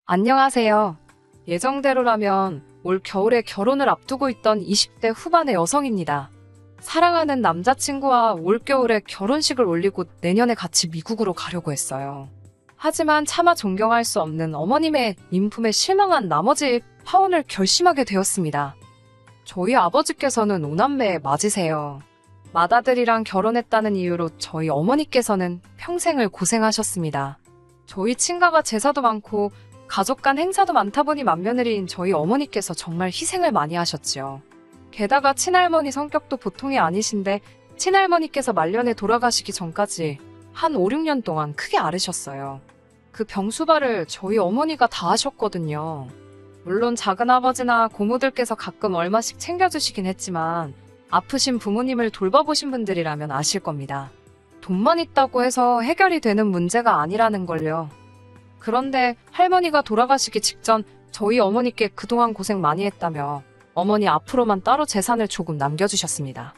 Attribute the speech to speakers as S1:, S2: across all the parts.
S1: 안녕하세요. 예정대로라면 올 겨울에 결혼을 앞두고 있던 20대 후반의 여성입니다. 사랑하는 남자친구와 올겨울에 결혼식을 올리고 내년에 같이 미국으로 가려고 했어요. 하지만 차마 존경할 수 없는 어머님의 인품에 실망한 나머지 파혼을 결심하게 되었습니다. 저희 아버지께서는 5남매 맞으세요. 맏아들이랑 결혼했다는 이유로 저희 어머니께서는 평생을 고생하셨습니다. 저희 친가가 제사도 많고 가족 간 행사도 많다 보니 맏며느리인 저희 어머니께서 정말 희생을 많이 하셨지요. 게다가 친할머니 성격도 보통이 아니신데 친할머니께서 말년에 돌아가시기 전까지 한 5, 6년 동안 크게 앓으셨어요. 그 병수발을 저희 어머니가 다 하셨거든요. 물론 작은아버지나 고모들께서 가끔 얼마씩 챙겨주시긴 했지만 아프신 부모님을 돌봐보신 분들이라면 아실 겁니다. 돈만 있다고 해서 해결이 되는 문제가 아니라는 걸요. 그런데 할머니가 돌아가시기 직전 저희 어머니께 그동안 고생 많이 했다며 어머니 앞으로만 따로 재산을 조금 남겨주셨습니다.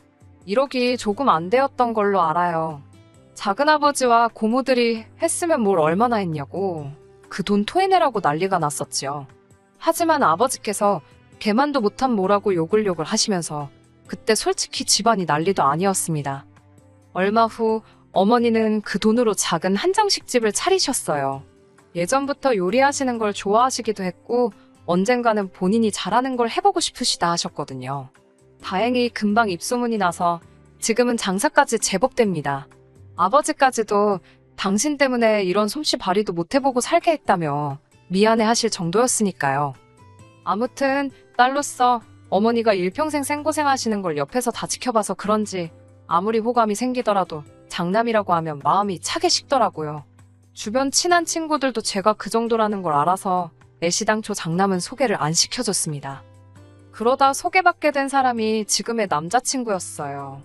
S1: 1억이 조금 안 되었던 걸로 알아요. 작은아버지와 고모들이 했으면 뭘 얼마나 했냐고 그 돈 토해내라고 난리가 났었지요. 하지만 아버지께서 개만도 못한 뭐라고 욕을 하시면서 그때 솔직히 집안이 난리도 아니었습니다. 얼마 후 어머니는 그 돈으로 작은 한정식집을 차리셨어요. 예전부터 요리하시는 걸 좋아하시기도 했고 언젠가는 본인이 잘하는 걸 해보고 싶으시다 하셨거든요. 다행히 금방 입소문이 나서 지금은 장사까지 제법 됩니다. 아버지까지도 당신 때문에 이런 솜씨 발휘도 못 해보고 살게 했다며 미안해 하실 정도였으니까요. 아무튼 딸로서 어머니가 일평생 생고생하시는 걸 옆에서 다 지켜봐서 그런지 아무리 호감이 생기더라도 장남이라고 하면 마음이 차게 식더라고요. 주변 친한 친구들도 제가 그 정도라는 걸 알아서 애시당초 장남은 소개를 안 시켜줬습니다. 그러다 소개받게 된 사람이 지금의 남자친구였어요.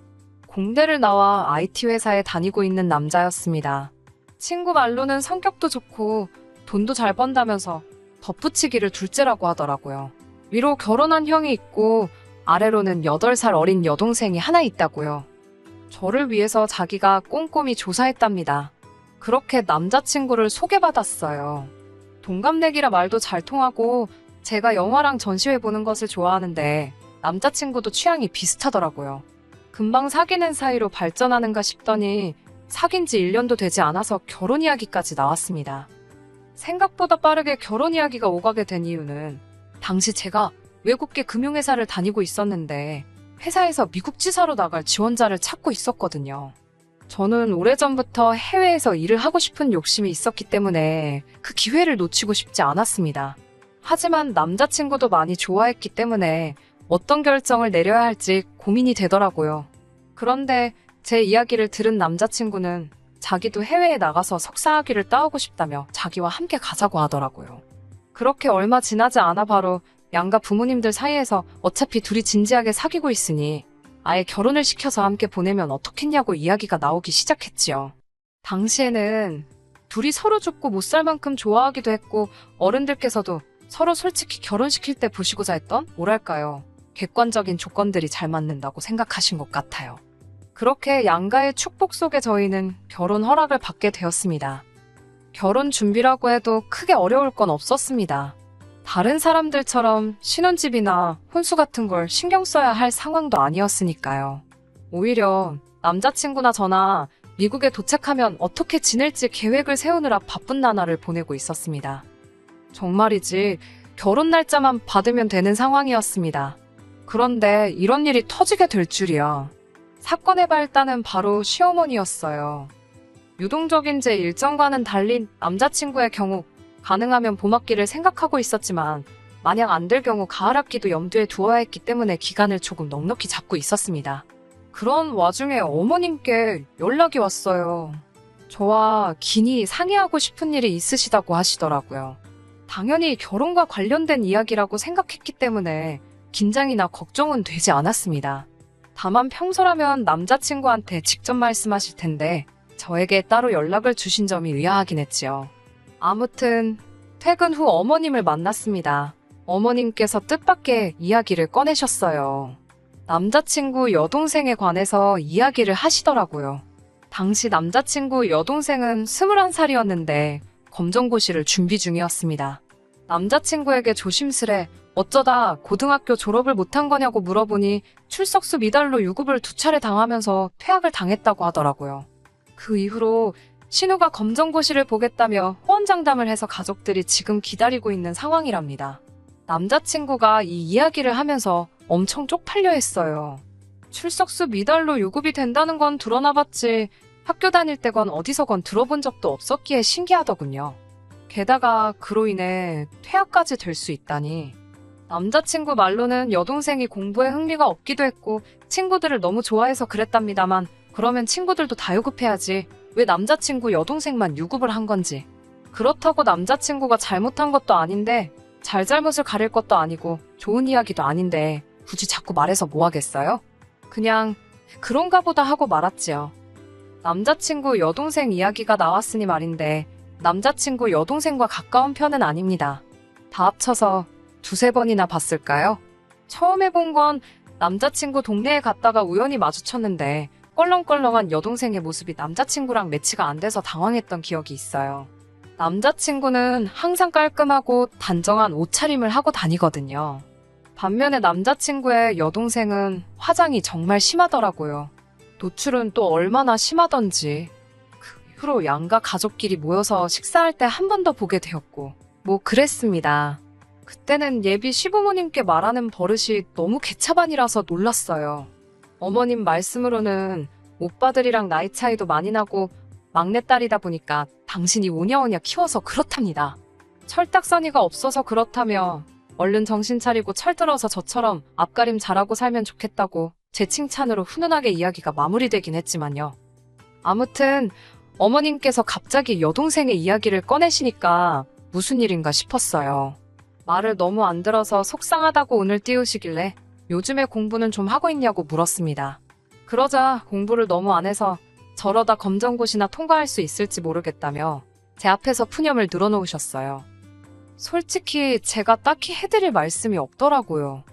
S1: 공대를 나와 IT 회사에 다니고 있는 남자였습니다. 친구 말로는 성격도 좋고 돈도 잘 번다면서 덧붙이기를 둘째라고 하더라고요. 위로 결혼한 형이 있고 아래로는 8살 어린 여동생이 하나 있다고요. 저를 위해서 자기가 꼼꼼히 조사했답니다. 그렇게 남자친구를 소개받았어요. 동갑내기라 말도 잘 통하고 제가 영화랑 전시회 보는 것을 좋아하는데 남자친구도 취향이 비슷하더라고요. 금방 사귀는 사이로 발전하는가 싶더니 사귄 지 1년도 되지 않아서 결혼 이야기까지 나왔습니다. 생각보다 빠르게 결혼 이야기가 오가게 된 이유는 당시 제가 외국계 금융회사를 다니고 있었는데 회사에서 미국 지사로 나갈 지원자를 찾고 있었거든요. 저는 오래전부터 해외에서 일을 하고 싶은 욕심이 있었기 때문에 그 기회를 놓치고 싶지 않았습니다. 하지만 남자친구도 많이 좋아했기 때문에 어떤 결정을 내려야 할지 고민이 되더라고요. 그런데 제 이야기를 들은 남자친구는 자기도 해외에 나가서 석사학위를 따오고 싶다며 자기와 함께 가자고 하더라고요. 그렇게 얼마 지나지 않아 바로 양가 부모님들 사이에서 어차피 둘이 진지하게 사귀고 있으니 아예 결혼을 시켜서 함께 보내면 어떻겠냐고 이야기가 나오기 시작했지요. 당시에는 둘이 서로 죽고 못 살 만큼 좋아하기도 했고 어른들께서도 서로 솔직히 결혼시킬 때 보시고자 했던 뭐랄까요, 객관적인 조건들이 잘 맞는다고 생각하신 것 같아요. 그렇게 양가의 축복 속에 저희는 결혼 허락을 받게 되었습니다. 결혼 준비라고 해도 크게 어려울 건 없었습니다. 다른 사람들처럼 신혼집이나 혼수 같은 걸 신경 써야 할 상황도 아니었으니까요. 오히려 남자친구나 저나 미국에 도착하면 어떻게 지낼지 계획을 세우느라 바쁜 나날을 보내고 있었습니다. 정말이지 결혼 날짜만 받으면 되는 상황이었습니다. 그런데 이런 일이 터지게 될 줄이야. 사건의 발단은 바로 시어머니였어요. 유동적인 제 일정과는 달리 남자친구의 경우 가능하면 봄학기를 생각하고 있었지만 만약 안 될 경우 가을학기도 염두에 두어야 했기 때문에 기간을 조금 넉넉히 잡고 있었습니다. 그런 와중에 어머님께 연락이 왔어요. 저와 긴히 상의하고 싶은 일이 있으시다고 하시더라고요. 당연히 결혼과 관련된 이야기라고 생각했기 때문에 긴장이나 걱정은 되지 않았습니다. 다만 평소라면 남자친구한테 직접 말씀하실 텐데 저에게 따로 연락을 주신 점이 의아하긴 했지요. 아무튼 퇴근 후 어머님을 만났습니다. 어머님께서 뜻밖의 이야기를 꺼내셨어요. 남자친구 여동생에 관해서 이야기를 하시더라고요. 당시 남자친구 여동생은 21살이었는데 검정고시를 준비 중이었습니다. 남자친구에게 조심스레 어쩌다 고등학교 졸업을 못한 거냐고 물어보니 출석수 미달로 유급을 2차례 당하면서 퇴학을 당했다고 하더라고요. 그 이후로 신우가 검정고시를 보겠다며 호언장담을 해서 가족들이 지금 기다리고 있는 상황이랍니다. 남자친구가 이 이야기를 하면서 엄청 쪽팔려 했어요. 출석수 미달로 유급이 된다는 건 들어나봤지 학교 다닐 때건 어디서건 들어본 적도 없었기에 신기하더군요. 게다가 그로 인해 퇴학까지 될 수 있다니. 남자친구 말로는 여동생이 공부에 흥미가 없기도 했고 친구들을 너무 좋아해서 그랬답니다만 그러면 친구들도 다 유급해야지 왜 남자친구 여동생만 유급을 한 건지. 그렇다고 남자친구가 잘못한 것도 아닌데 잘잘못을 가릴 것도 아니고 좋은 이야기도 아닌데 굳이 자꾸 말해서 뭐 하겠어요? 그냥 그런가 보다 하고 말았지요. 남자친구 여동생 이야기가 나왔으니 말인데 남자친구 여동생과 가까운 편은 아닙니다. 다 합쳐서 2~3번이나 봤을까요? 처음에 본 건 남자친구 동네에 갔다가 우연히 마주쳤는데 껄렁껄렁한 여동생의 모습이 남자친구랑 매치가 안 돼서 당황했던 기억이 있어요. 남자친구는 항상 깔끔하고 단정한 옷차림을 하고 다니거든요. 반면에 남자친구의 여동생은 화장이 정말 심하더라고요. 노출은 또 얼마나 심하던지. 그 이후로 양가 가족끼리 모여서 식사할 때 한 번 더 보게 되었고 뭐 그랬습니다. 그때는 예비 시부모님께 말하는 버릇이 너무 개차반이라서 놀랐어요. 어머님 말씀으로는 오빠들이랑 나이 차이도 많이 나고 막내딸이다 보니까 당신이 오냐오냐 키워서 그렇답니다. 철딱서니가 없어서 그렇다며 얼른 정신 차리고 철들어서 저처럼 앞가림 잘하고 살면 좋겠다고 제 칭찬으로 훈훈하게 이야기가 마무리되긴 했지만요. 아무튼 어머님께서 갑자기 여동생의 이야기를 꺼내시니까 무슨 일인가 싶었어요. 말을 너무 안 들어서 속상하다고 운을 띄우시길래 요즘에 공부는 좀 하고 있냐고 물었습니다. 그러자 공부를 너무 안 해서 저러다 검정고시나 통과할 수 있을지 모르겠다며 제 앞에서 푸념을 늘어놓으셨어요. 솔직히 제가 딱히 해드릴 말씀이 없더라고요.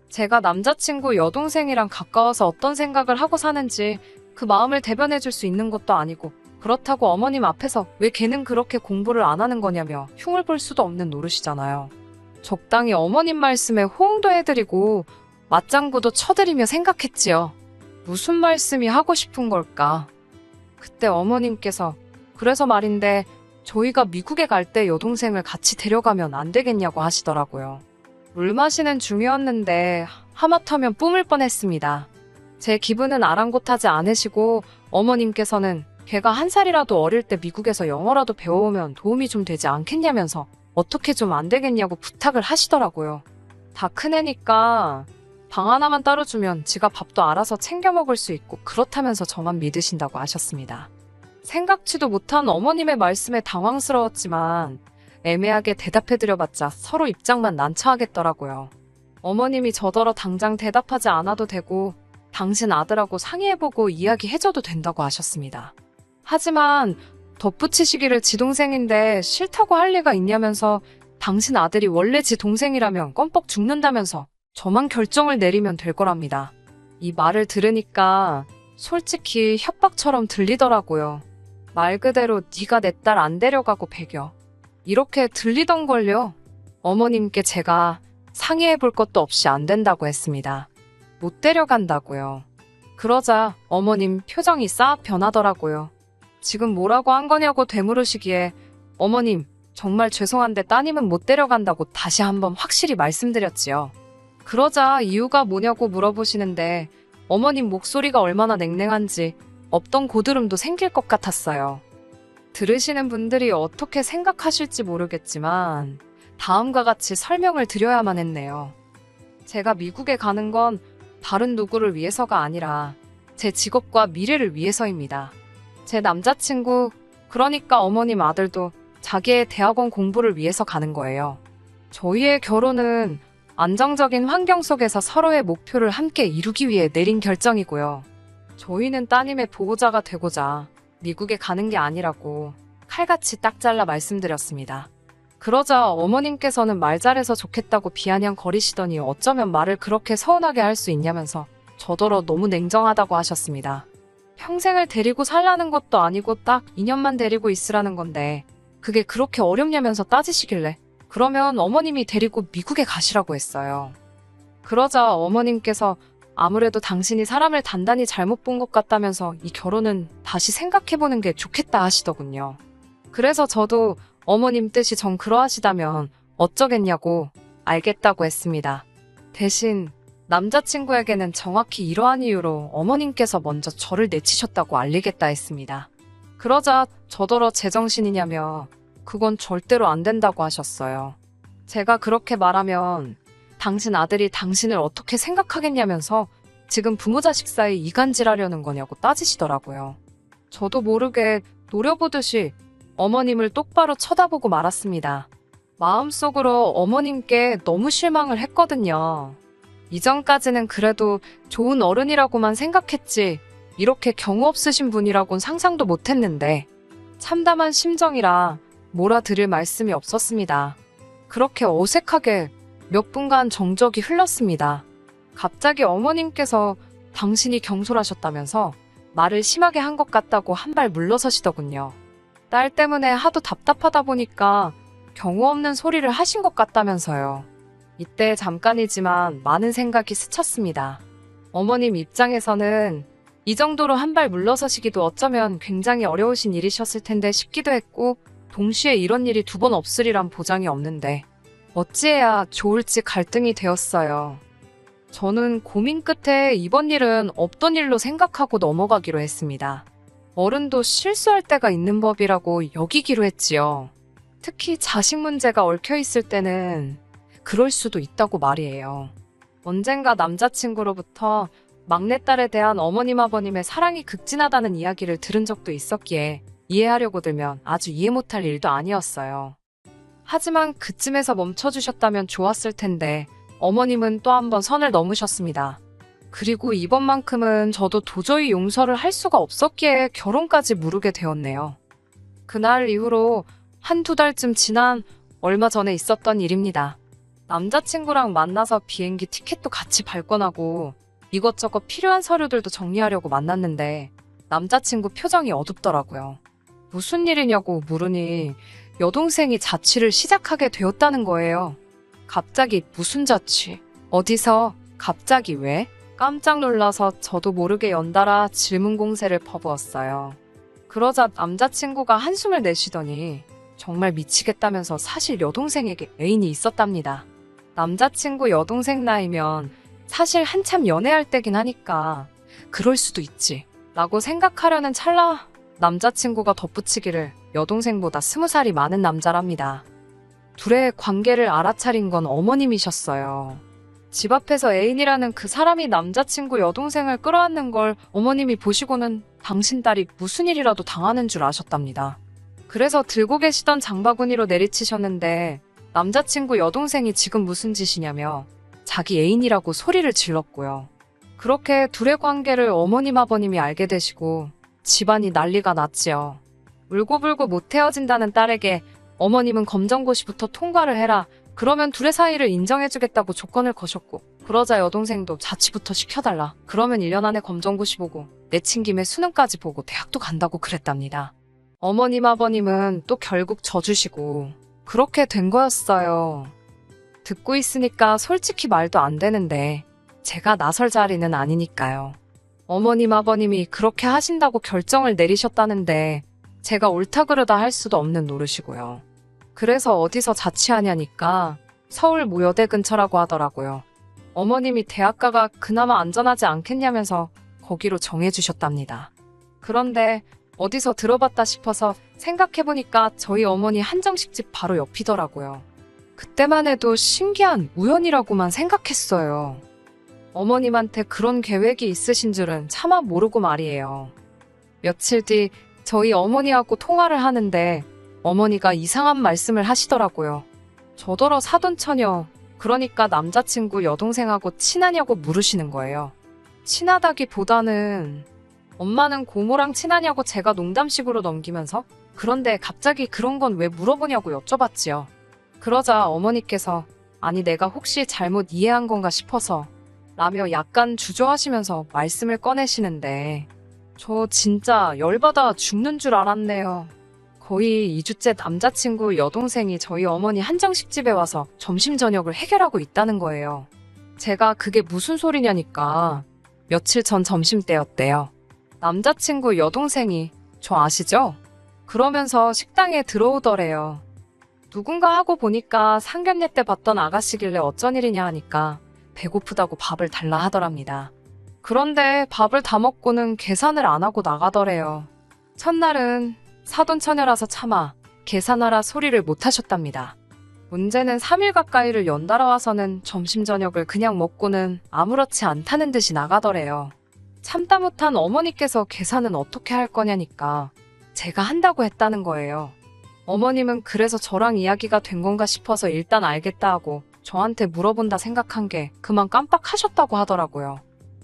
S1: 제가 남자친구 여동생이랑 가까워서 어떤 생각을 하고 사는지 그 마음을 대변해줄 수 있는 것도 아니고 그렇다고 어머님 앞에서 왜 걔는 그렇게 공부를 안 하는 거냐며 흉을 볼 수도 없는 노릇이잖아요. 적당히 어머님 말씀에 호응도 해드리고 맞장구도 쳐드리며 생각했지요. 무슨 말씀이 하고 싶은 걸까? 그때 어머님께서 그래서 말인데 저희가 미국에 갈 때 여동생을 같이 데려가면 안 되겠냐고 하시더라고요. 물 마시는 중이었는데 하마터면 뿜을 뻔했습니다. 제 기분은 아랑곳하지 않으시고 어머님께서는 걔가 1살이라도 어릴 때 미국에서 영어라도 배워오면 도움이 좀 되지 않겠냐면서 어떻게 좀 안 되겠냐고 부탁을 하시더라고요. 다 큰애니까 방 하나만 따로 주면 지가 밥도 알아서 챙겨 먹을 수 있고 그렇다면서 저만 믿으신다고 하셨습니다. 생각지도 못한 어머님의 말씀에 당황스러웠지만 애매하게 대답해드려봤자 서로 입장만 난처하겠더라고요. 어머님이 저더러 당장 대답하지 않아도 되고 당신 아들하고 상의해보고 이야기해줘도 된다고 하셨습니다. 하지만 덧붙이시기를 지 동생인데 싫다고 할 리가 있냐면서 당신 아들이 원래 지 동생이라면 껌뻑 죽는다면서 저만 결정을 내리면 될 거랍니다. 이 말을 들으니까 솔직히 협박처럼 들리더라고요. 말 그대로 네가 내 딸 안 데려가고 배겨. 이렇게 들리던걸요. 어머님께 제가 상의해볼 것도 없이 안 된다고 했습니다. 못 데려간다고요. 그러자 어머님 표정이 싹 변하더라고요. 지금 뭐라고 한 거냐고 되물으시기에 어머님 정말 죄송한데 따님은 못 데려간다고 다시 한번 확실히 말씀드렸지요. 그러자 이유가 뭐냐고 물어보시는데 어머님 목소리가 얼마나 냉랭한지 없던 고드름도 생길 것 같았어요. 들으시는 분들이 어떻게 생각하실지 모르겠지만 다음과 같이 설명을 드려야만 했네요. 제가 미국에 가는 건 다른 누구를 위해서가 아니라 제 직업과 미래를 위해서입니다. 제 남자친구, 그러니까 어머님 아들도 자기의 대학원 공부를 위해서 가는 거예요. 저희의 결혼은 안정적인 환경 속에서 서로의 목표를 함께 이루기 위해 내린 결정이고요. 저희는 따님의 보호자가 되고자 미국에 가는 게 아니라고 칼같이 딱 잘라 말씀드렸습니다. 그러자 어머님께서는 말 잘해서 좋겠다고 비아냥거리시더니 어쩌면 말을 그렇게 서운하게 할 수 있냐면서 저더러 너무 냉정하다고 하셨습니다. 평생을 데리고 살라는 것도 아니고 딱 2년만 데리고 있으라는 건데 그게 그렇게 어렵냐면서 따지시길래 그러면 어머님이 데리고 미국에 가시라고 했어요. 그러자 어머님께서 아무래도 당신이 사람을 단단히 잘못 본 것 같다면서 이 결혼은 다시 생각해보는 게 좋겠다 하시더군요. 그래서 저도 어머님 뜻이 정 그러하시다면 어쩌겠냐고 알겠다고 했습니다. 대신 남자친구에게는 정확히 이러한 이유로 어머님께서 먼저 저를 내치셨다고 알리겠다 했습니다. 그러자 저더러 제정신이냐며 그건 절대로 안 된다고 하셨어요. 제가 그렇게 말하면 당신 아들이 당신을 어떻게 생각하겠냐면서 지금 부모 자식 사이 이간질하려는 거냐고 따지시더라고요. 저도 모르게 노려보듯이 어머님을 똑바로 쳐다보고 말았습니다. 마음속으로 어머님께 너무 실망을 했거든요. 이전까지는 그래도 좋은 어른이라고만 생각했지 이렇게 경우 없으신 분이라곤 상상도 못했는데 참담한 심정이라 몰아드릴 말씀이 없었습니다. 그렇게 어색하게 몇 분간 정적이 흘렀습니다. 갑자기 어머님께서 당신이 경솔하셨다면서 말을 심하게 한 것 같다고 한 발 물러서시더군요. 딸 때문에 하도 답답하다 보니까 경우 없는 소리를 하신 것 같다면서요. 이때 잠깐이지만 많은 생각이 스쳤습니다. 어머님 입장에서는 이 정도로 한 발 물러서시기도 어쩌면 굉장히 어려우신 일이셨을 텐데 싶기도 했고 동시에 이런 일이 두 번 없으리란 보장이 없는데 어찌해야 좋을지 갈등이 되었어요. 저는 고민 끝에 이번 일은 없던 일로 생각하고 넘어가기로 했습니다. 어른도 실수할 때가 있는 법이라고 여기기로 했지요. 특히 자식 문제가 얽혀있을 때는 그럴 수도 있다고 말이에요. 언젠가 남자친구로부터 막내딸에 대한 어머님 아버님의 사랑이 극진하다는 이야기를 들은 적도 있었기에 이해하려고 들면 아주 이해 못할 일도 아니었어요. 하지만 그쯤에서 멈춰주셨다면 좋았을 텐데 어머님은 또 한 번 선을 넘으셨습니다. 그리고 이번만큼은 저도 도저히 용서를 할 수가 없었기에 결혼까지 무르게 되었네요. 그날 이후로 한두 달쯤 지난 얼마 전에 있었던 일입니다. 남자친구랑 만나서 비행기 티켓도 같이 발권하고 이것저것 필요한 서류들도 정리하려고 만났는데 남자친구 표정이 어둡더라고요. 무슨 일이냐고 물으니 여동생이 자취를 시작하게 되었다는 거예요. 갑자기 무슨 자취? 어디서? 갑자기 왜? 깜짝 놀라서 저도 모르게 연달아 질문 공세를 퍼부었어요. 그러자 남자친구가 한숨을 내쉬더니 정말 미치겠다면서 사실 여동생에게 애인이 있었답니다. 남자친구 여동생 나이면 사실 한참 연애할 때긴 하니까 그럴 수도 있지 라고 생각하려는 찰나 남자친구가 덧붙이기를 여동생보다 20살이 많은 남자랍니다. 둘의 관계를 알아차린 건 어머님이셨어요. 집 앞에서 애인이라는 그 사람이 남자친구 여동생을 끌어안는 걸 어머님이 보시고는 당신 딸이 무슨 일이라도 당하는 줄 아셨답니다. 그래서 들고 계시던 장바구니로 내리치셨는데 남자친구 여동생이 지금 무슨 짓이냐며 자기 애인이라고 소리를 질렀고요. 그렇게 둘의 관계를 어머님 아버님이 알게 되시고 집안이 난리가 났지요. 울고불고 못 헤어진다는 딸에게 어머님은 검정고시부터 통과를 해라. 그러면 둘의 사이를 인정해주겠다고 조건을 거셨고 그러자 여동생도 자취부터 시켜달라. 그러면 1년 안에 검정고시 보고 내친 김에 수능까지 보고 대학도 간다고 그랬답니다. 어머님 아버님은 또 결국 져주시고 그렇게 된 거였어요. 듣고 있으니까 솔직히 말도 안 되는데 제가 나설 자리는 아니니까요. 어머님 아버님이 그렇게 하신다고 결정을 내리셨다는데 제가 옳다 그르다 할 수도 없는 노릇이고요. 그래서 어디서 자취하냐니까 서울 무여대 근처라고 하더라고요. 어머님이 대학가가 그나마 안전하지 않겠냐면서 거기로 정해주셨답니다. 그런데 어디서 들어봤다 싶어서 생각해보니까 저희 어머니 한정식집 바로 옆이더라고요. 그때만 해도 신기한 우연이라고만 생각했어요. 어머님한테 그런 계획이 있으신 줄은 차마 모르고 말이에요. 며칠 뒤 저희 어머니하고 통화를 하는데 어머니가 이상한 말씀을 하시더라고요. 저더러 사돈처녀, 그러니까 남자친구 여동생하고 친하냐고 물으시는 거예요. 친하다기보다는 엄마는 고모랑 친하냐고 제가 농담식으로 넘기면서 그런데 갑자기 그런 건 왜 물어보냐고 여쭤봤지요. 그러자 어머니께서 아니 내가 혹시 잘못 이해한 건가 싶어서 라며 약간 주저하시면서 말씀을 꺼내시는데 저 진짜 열받아 죽는 줄 알았네요. 거의 2주째 남자친구 여동생이 저희 어머니 한정식 집에 와서 점심 저녁을 해결하고 있다는 거예요. 제가 그게 무슨 소리냐니까 며칠 전 점심때였대요. 남자친구 여동생이 저 아시죠? 그러면서 식당에 들어오더래요. 누군가 하고 보니까 상견례 때 봤던 아가씨길래 어쩐 일이냐 하니까 배고프다고 밥을 달라 하더랍니다. 그런데 밥을 다 먹고는 계산을 안 하고 나가더래요. 첫날은 사돈처녀라서 차마 계산하라 소리를 못 하셨답니다. 문제는 3일 가까이를 연달아 와서는 점심 저녁을 그냥 먹고는 아무렇지 않다는 듯이 나가더래요. 참다 못한 어머니께서 계산은 어떻게 할 거냐니까 제가 한다고 했다는 거예요. 어머님은 그래서 저랑 이야기가 된 건가 싶어서 일단 알겠다 하고 저한테 물어본다 생각한 게 그만 깜빡하셨다고 하더라고요.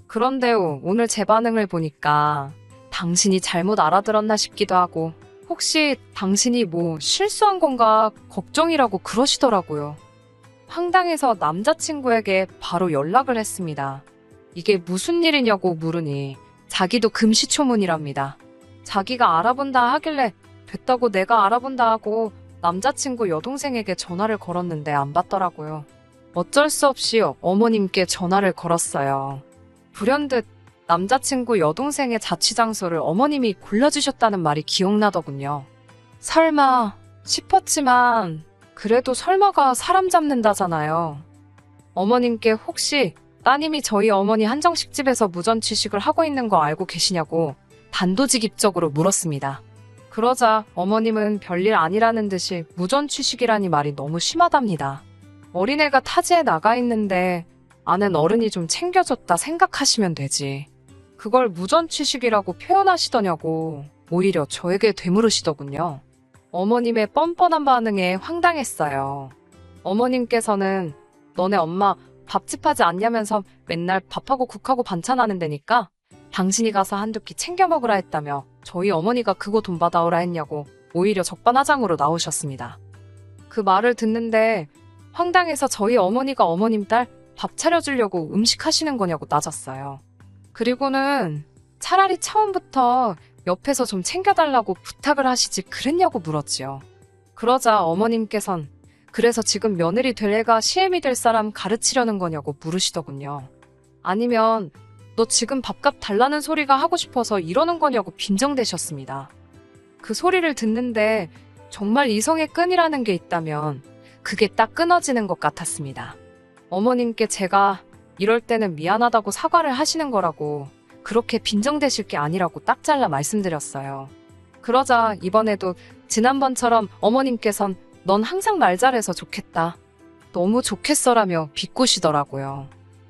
S1: 그런데 오늘 제 반응을 보니까 당신이 잘못 알아들었나 싶기도 하고 혹시 당신이 뭐 실수한 건가 걱정이라고 그러시더라고요. 황당해서 남자친구에게 바로 연락을 했습니다. 이게 무슨 일이냐고 물으니 자기도 금시초문이랍니다. 자기가 알아본다 하길래 됐다고 내가 알아본다 하고 남자친구 여동생에게 전화를 걸었는데 안 받더라고요. 어쩔 수 없이 어머님께 전화를 걸었어요. 불현듯 남자친구 여동생의 자취장소를 어머님이 골라주셨다는 말이 기억나더군요. 설마 싶었지만 그래도 설마가 사람 잡는다잖아요. 어머님께 혹시 따님이 저희 어머니 한정식 집에서 무전취식을 하고 있는 거 알고 계시냐고 단도직입적으로 물었습니다. 그러자 어머님은 별일 아니라는 듯이 무전취식이라니 말이 너무 심하답니다. 어린애가 타지에 나가 있는데 아는 어른이 좀 챙겨줬다 생각하시면 되지. 그걸 무전취식이라고 표현하시더냐고 오히려 저에게 되물으시더군요. 어머님의 뻔뻔한 반응에 황당했어요. 어머님께서는 너네 엄마 밥집 하지 않냐면서 맨날 밥하고 국하고 반찬하는 데니까 당신이 가서 한두 끼 챙겨 먹으라 했다며 저희 어머니가 그거 돈 받아오라 했냐고 오히려 적반하장으로 나오셨습니다. 그 말을 듣는데 황당해서 저희 어머니가 어머님 딸 밥 차려주려고 음식 하시는 거냐고 따졌어요. 그리고는 차라리 처음부터 옆에서 좀 챙겨달라고 부탁을 하시지 그랬냐고 물었지요. 그러자 어머님께선 그래서 지금 며느리 될 애가 시애미 될 사람 가르치려는 거냐고 물으시더군요. 아니면 너 지금 밥값 달라는 소리가 하고 싶어서 이러는 거냐고 빈정대셨습니다. 그 소리를 듣는데 정말 이성의 끈이라는 게 있다면 그게 딱 끊어지는 것 같았습니다. 어머님께 제가 이럴 때는 미안하다고 사과를 하시는 거라고 그렇게 빈정대실 게 아니라고 딱 잘라 말씀드렸어요. 그러자 이번에도 지난번처럼 어머님께선 넌 항상 말 잘해서 좋겠다. 너무 좋겠어라며 비꼬시더라고요.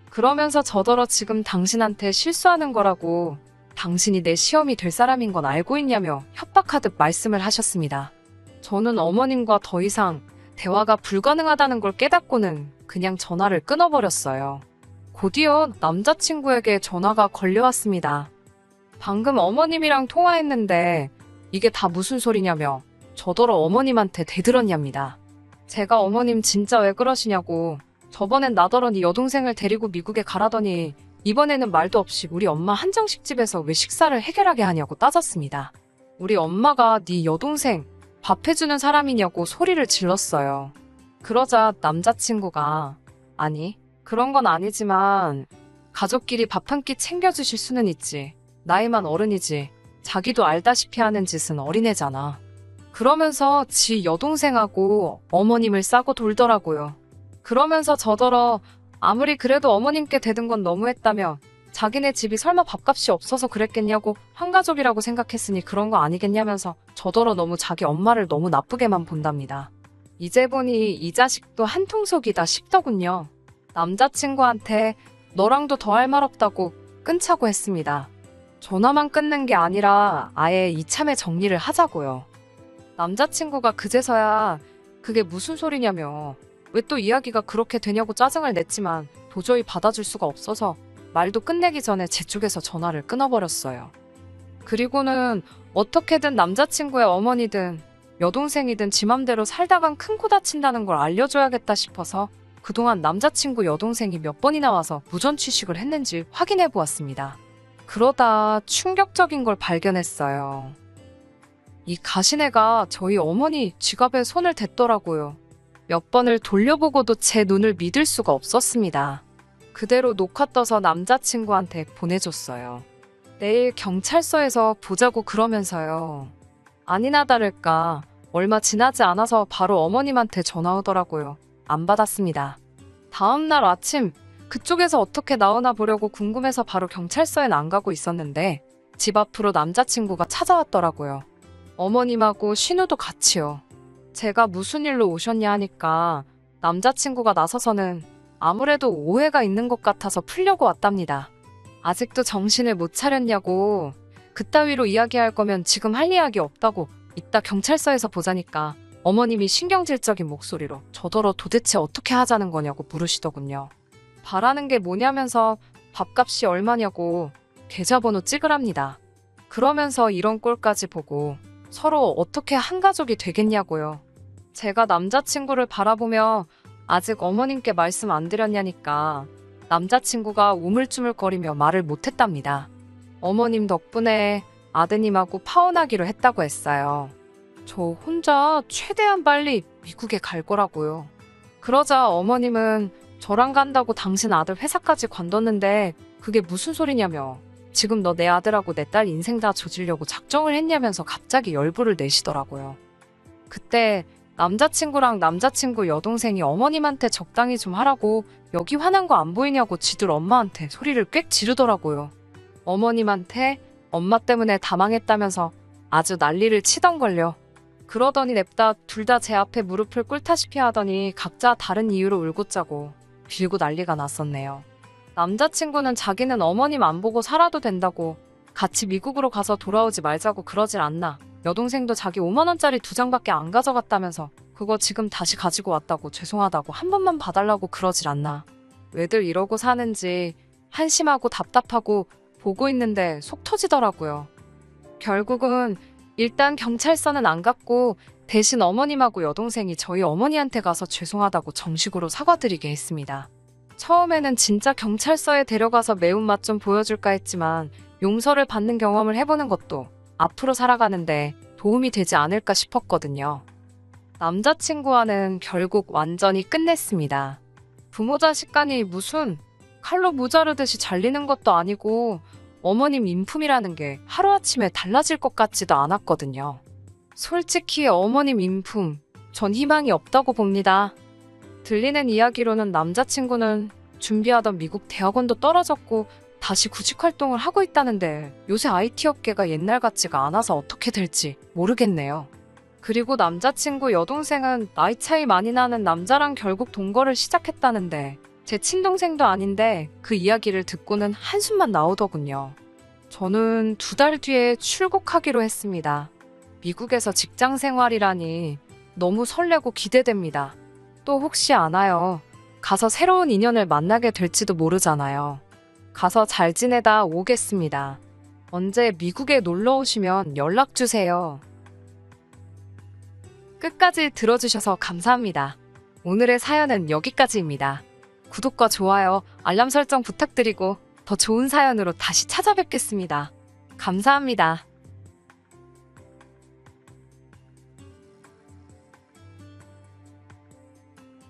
S1: 그러면서 저더러 지금 당신한테 실수하는 거라고 당신이 내 시험이 될 사람인 건 알고 있냐며 협박하듯 말씀을 하셨습니다. 저는 어머님과 더 이상 대화가 불가능하다는 걸 깨닫고는 그냥 전화를 끊어버렸어요. 곧이어 남자친구에게 전화가 걸려왔습니다. 방금 어머님이랑 통화했는데 이게 다 무슨 소리냐며 저더러 어머님한테 대들었냐입니다. 제가 어머님 진짜 왜 그러시냐고 저번엔 나더러 네 여동생을 데리고 미국에 가라더니 이번에는 말도 없이 우리 엄마 한정식 집에서 왜 식사를 해결하게 하냐고 따졌습니다. 우리 엄마가 네 여동생 밥 해주는 사람이냐고 소리를 질렀어요. 그러자 남자친구가 아니 그런 건 아니지만 가족끼리 밥 한 끼 챙겨주실 수는 있지. 나이만 어른이지. 자기도 알다시피 하는 짓은 어린애잖아. 그러면서 지 여동생하고 어머님을 싸고 돌더라고요. 그러면서 저더러 아무리 그래도 어머님께 대든 건 너무했다며 자기네 집이 설마 밥값이 없어서 그랬겠냐고 한가족이라고 생각했으니 그런 거 아니겠냐면서 저더러 너무 자기 엄마를 너무 나쁘게만 본답니다. 이제 보니 이 자식도 한통속이다 싶더군요. 남자친구한테 너랑도 더 할 말 없다고 끊자고 했습니다. 전화만 끊는 게 아니라 아예 이참에 정리를 하자고요. 남자친구가 그제서야 그게 무슨 소리냐며 왜 또 이야기가 그렇게 되냐고 짜증을 냈지만 도저히 받아줄 수가 없어서 말도 끝내기 전에 제 쪽에서 전화를 끊어버렸어요. 그리고는 어떻게든 남자친구의 어머니든 여동생이든 지 맘대로 살다간 큰 코 다친다는 걸 알려줘야겠다 싶어서 그동안 남자친구 여동생이 몇 번이나 와서 무전취식을 했는지 확인해 보았습니다. 그러다 충격적인 걸 발견했어요. 이 가시네가 저희 어머니 지갑에 손을 댔더라고요. 몇 번을 돌려보고도 제 눈을 믿을 수가 없었습니다. 그대로 녹화 떠서 남자친구한테 보내줬어요. 내일 경찰서에서 보자고 그러면서요. 아니나 다를까 얼마 지나지 않아서 바로 어머님한테 전화 오더라고요. 안 받았습니다. 다음날 아침 그쪽에서 어떻게 나오나 보려고 궁금해서 바로 경찰서엔 안 가고 있었는데 집 앞으로 남자친구가 찾아왔더라고요. 어머님하고 신우도 같이요. 제가 무슨 일로 오셨냐 하니까 남자친구가 나서서는 아무래도 오해가 있는 것 같아서 풀려고 왔답니다. 아직도 정신을 못 차렸냐고, 그따위로 이야기할 거면 지금 할 이야기 없다고 이따 경찰서에서 보자니까 어머님이 신경질적인 목소리로 저더러 도대체 어떻게 하자는 거냐고 물으시더군요. 바라는 게 뭐냐면서 밥값이 얼마냐고 계좌번호 찍으랍니다. 그러면서 이런 꼴까지 보고 서로 어떻게 한 가족이 되겠냐고요. 제가 남자친구를 바라보며 아직 어머님께 말씀 안 드렸냐니까 남자친구가 우물쭈물거리며 말을 못했답니다. 어머님 덕분에 아드님하고 파혼하기로 했다고 했어요. 저 혼자 최대한 빨리 미국에 갈 거라고요. 그러자 어머님은 저랑 간다고 당신 아들 회사까지 관뒀는데 그게 무슨 소리냐며 지금 너 내 아들하고 내 딸 인생 다 조지려고 작정을 했냐면서 갑자기 열불을 내시더라고요. 그때 남자친구랑 남자친구 여동생이 어머님한테 적당히 좀 하라고 여기 화난 거 안 보이냐고 지들 엄마한테 소리를 꽥 지르더라고요. 어머님한테 엄마 때문에 다 망했다면서 아주 난리를 치던걸요. 그러더니 냅다 둘 다 제 앞에 무릎을 꿇다시피 하더니 각자 다른 이유로 울고 짜고 빌고 난리가 났었네요. 남자친구는 자기는 어머님 안 보고 살아도 된다고 같이 미국으로 가서 돌아오지 말자고 그러질 않나. 여동생도 자기 5만 원짜리 2장밖에 안 가져갔다면서 그거 지금 다시 가지고 왔다고 죄송하다고 한 번만 봐달라고 그러질 않나. 왜들 이러고 사는지 한심하고 답답하고 보고 있는데 속 터지더라고요. 결국은 일단 경찰서는 안 갔고 대신 어머님하고 여동생이 저희 어머니한테 가서 죄송하다고 정식으로 사과드리게 했습니다. 처음에는 진짜 경찰서에 데려가서 매운맛 좀 보여줄까 했지만 용서를 받는 경험을 해보는 것도 앞으로 살아가는데 도움이 되지 않을까 싶었거든요. 남자친구와는 결국 완전히 끝냈습니다. 부모 자식 간이 무슨 칼로 무자르듯이 잘리는 것도 아니고 어머님 인품이라는 게 하루아침에 달라질 것 같지도 않았거든요. 솔직히 어머님 인품, 전 희망이 없다고 봅니다. 들리는 이야기로는 남자친구는 준비하던 미국 대학원도 떨어졌고 다시 구직 활동을 하고 있다는데 요새 IT 업계가 옛날 같지가 않아서 어떻게 될지 모르겠네요. 그리고 남자친구 여동생은 나이 차이 많이 나는 남자랑 결국 동거를 시작했다는데 제 친동생도 아닌데 그 이야기를 듣고는 한숨만 나오더군요. 저는 2달 뒤에 출국하기로 했습니다. 미국에서 직장 생활이라니 너무 설레고 기대됩니다. 또 혹시 아나요? 가서 새로운 인연을 만나게 될지도 모르잖아요. 가서 잘 지내다 오겠습니다. 언제 미국에 놀러 오시면 연락 주세요. 끝까지 들어주셔서 감사합니다. 오늘의 사연은 여기까지입니다. 구독과 좋아요, 알람 설정 부탁드리고 더 좋은 사연으로 다시 찾아뵙겠습니다. 감사합니다.